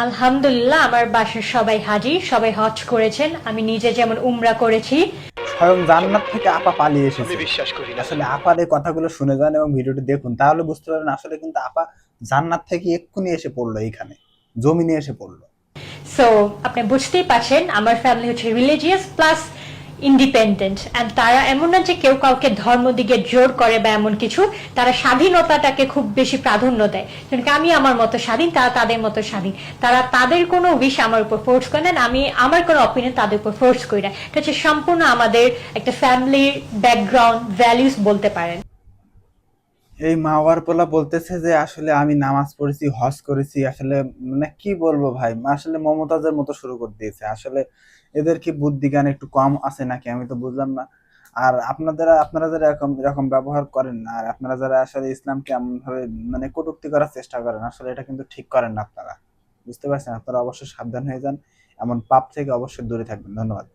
আলহামদুলিল্লাহ, আমার বাসার সবাই হাজী, সবাই হজ করেছেন। আমি নিজে যেমন উমরা করেছি। স্বয়ং জান্নাত থেকে আপা পালিয়ে এসেছে। আসলে আপার এই কথাগুলো শুনে যান এবং ভিডিওটি দেখুন, তাহলে বুঝতে পারবেন আসলে কিন্তু আপা জান্নাত থেকে এক্ষুনি এসে পড়লো, এইখানে জমিনে এসে পড়লো। সো আপনি বুঝতেই পারছেন আমার ফ্যামিলি হচ্ছে রিলিজিয়াস প্লাস ইন্ডিপেন্ডেন্ট, অ্যান্ড তারা এমন না যে কেউ কাউকে ধর্ম দিকে জোর করে বা এমন কিছু। তারা স্বাধীনতাটাকে খুব বেশি প্রাধান্য দেয়, যেমন আমি আমার মতো স্বাধীন, তারা তাদের মতো স্বাধীন। তারা তাদের কোনো উইশ আমার উপর ফোর্স করে না, আমি আমার কোনো অপিনিয়ন তাদের উপর ফোর্স করি না। এটা হচ্ছে সম্পূর্ণ আমাদের একটা ফ্যামিলির ব্যাকগ্রাউন্ড ভ্যালিউস বলতে পারেন। এই মাওয়ার পোলা বলতেছে যে আসলে আমি নামাজ পড়েছি, হজ করেছি। আসলে মানে কি বলবো ভাই, আসলে মমতাজের মতো শুরু করে দিয়েছে। আসলে এদের কি বুদ্ধি জ্ঞান একটু কম আছে নাকি, আমি তো বুঝলাম না। আর আপনারা যারা এরকম এরকম ব্যবহার করেন না, আর আপনারা যারা আসলে ইসলামকে এমন ভাবে মানে কটূক্তি করার চেষ্টা করেন, আসলে এটা কিন্তু ঠিক করেন না আপনারা। বুঝতে পারছেন? আপনারা অবশ্যই সাবধান হয়ে যান, এমন পাপ থেকে অবশ্যই দূরে থাকবেন। ধন্যবাদ।